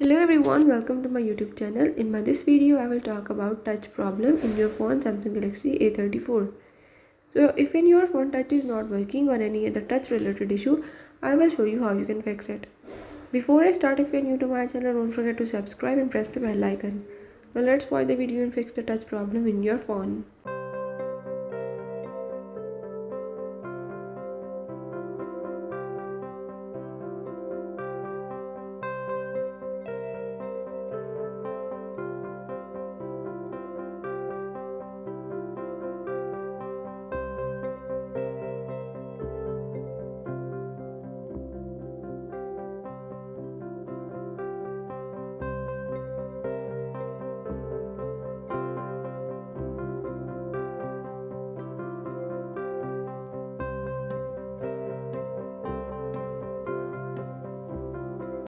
Hello everyone, welcome to my YouTube channel. In this video, I will talk about touch problem in your phone Samsung Galaxy A34. So if in your phone touch is not working or any other touch related issue, I will show you how you can fix it. Before I start, if you are new to my channel, don't forget to subscribe and press the bell icon. Now let's watch the video and fix the touch problem in your phone.